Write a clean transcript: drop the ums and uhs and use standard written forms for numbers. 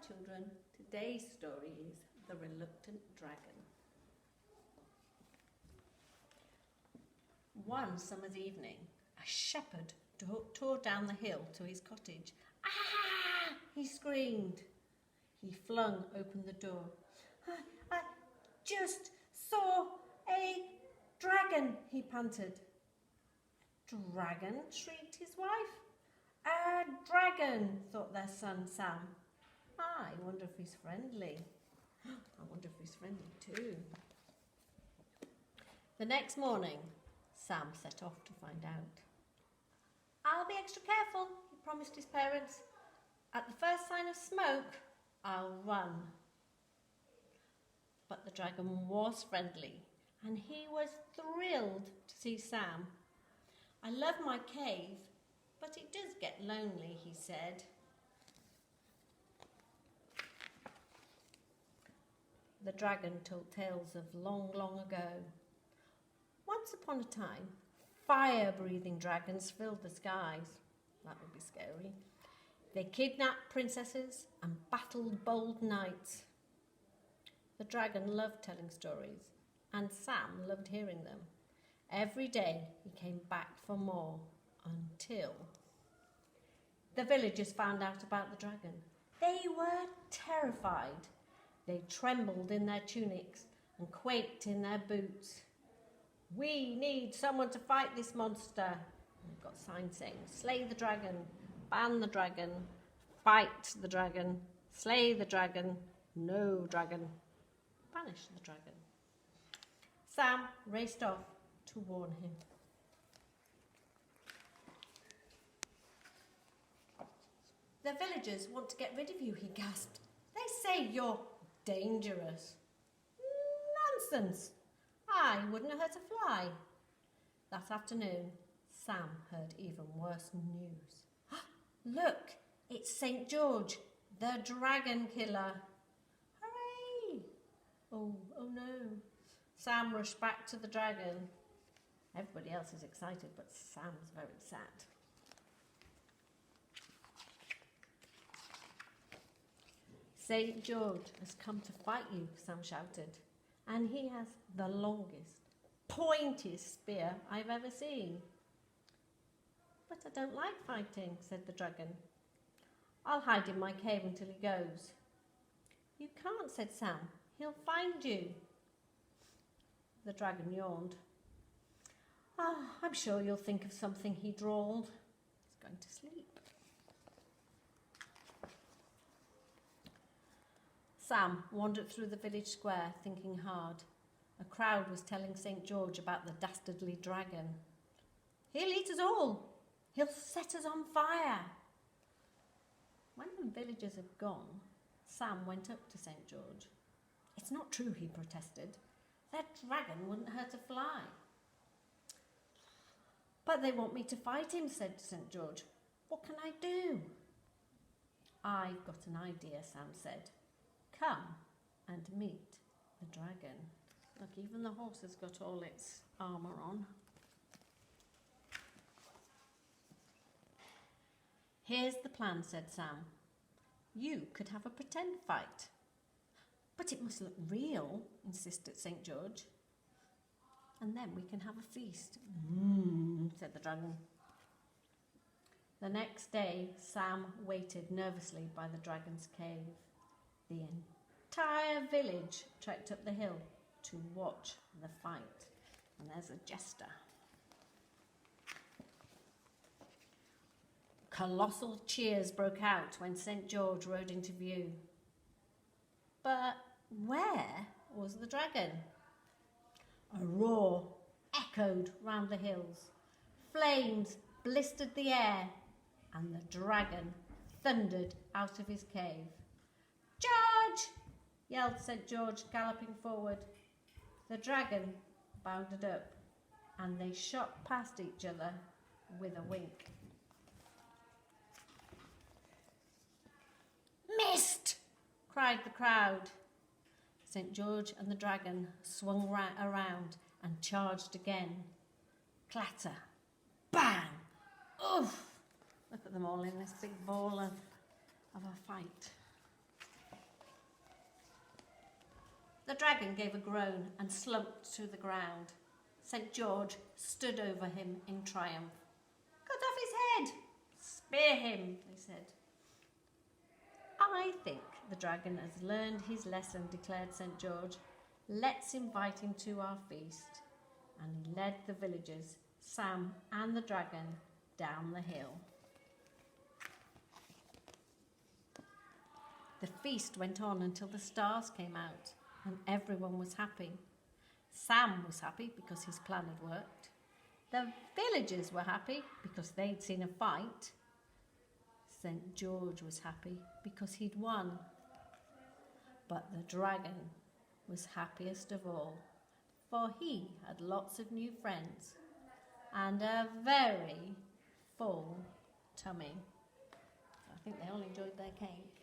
children. Today's story is The Reluctant Dragon. One summer's evening, a shepherd tore down the hill to his cottage. Ah! He screamed. He flung open the door. I just saw a dragon, he panted. Dragon? Shrieked his wife. A dragon, thought their son Sam. I wonder if he's friendly. I wonder if he's friendly too. The next morning, Sam set off to find out. I'll be extra careful, he promised his parents. At the first sign of smoke, I'll run. But the dragon was friendly, and he was thrilled to see Sam. I love my cave, but it does get lonely, he said. The dragon told tales of long, long ago. Once upon a time, fire-breathing dragons filled the skies. That would be scary. They kidnapped princesses and battled bold knights. The dragon loved telling stories, and Sam loved hearing them. Every day he came back for more, until the villagers found out about the dragon. They were terrified. They trembled in their tunics and quaked in their boots. We need someone to fight this monster. And they've got signs saying, slay the dragon, ban the dragon, fight the dragon, slay the dragon, no dragon, banish the dragon. Sam raced off to warn him. The villagers want to get rid of you, he gasped. They say you're dangerous. Nonsense. I wouldn't hurt a fly. That afternoon, Sam heard even worse news. Look, it's St. George, the dragon killer. Hooray! Oh no. Sam rushed back to the dragon. Everybody else is excited, but Sam's very sad. St. George has come to fight you, Sam shouted, and he has the longest, pointiest spear I've ever seen. But I don't like fighting, said the dragon. I'll hide in my cave until he goes. You can't, said Sam. He'll find you. The dragon yawned. I'm sure you'll think of something, he drawled. He's going to sleep. Sam wandered through the village square, thinking hard. A crowd was telling St. George about the dastardly dragon. He'll eat us all. He'll set us on fire. When the villagers had gone, Sam went up to St. George. It's not true, he protested. That dragon wouldn't hurt a fly. But they want me to fight him, said St. George. What can I do? I've got an idea, Sam said. Come and meet the dragon. Look, even the horse has got all its armour on. Here's the plan, said Sam. You could have a pretend fight. But it must look real, insisted St. George. And then we can have a feast. Said the dragon. The next day, Sam waited nervously by the dragon's cave. The entire village trekked up the hill to watch the fight. And there's a jester. Colossal cheers broke out when St. George rode into view. But where was the dragon? A roar echoed round the hills. Flames blistered the air, and the dragon thundered out of his cave. Charge! Yelled St. George, galloping forward. The dragon bounded up, and they shot past each other with a wink. Missed! Cried the crowd. St. George and the dragon swung around and charged again. Clatter! Bang! Oof! Look at them all in this big ball of a fight. The dragon gave a groan and slumped to the ground. St. George stood over him in triumph. Cut off his head! Spear him, they said. I think the dragon has learned his lesson, declared St. George. Let's invite him to our feast. And he led the villagers, Sam and the dragon, down the hill. The feast went on until the stars came out and everyone was happy. Sam was happy because his plan had worked. The villagers were happy because they'd seen a fight. St. George was happy because he'd won. But the dragon was happiest of all, for he had lots of new friends and a very full tummy. I think they all enjoyed their cake.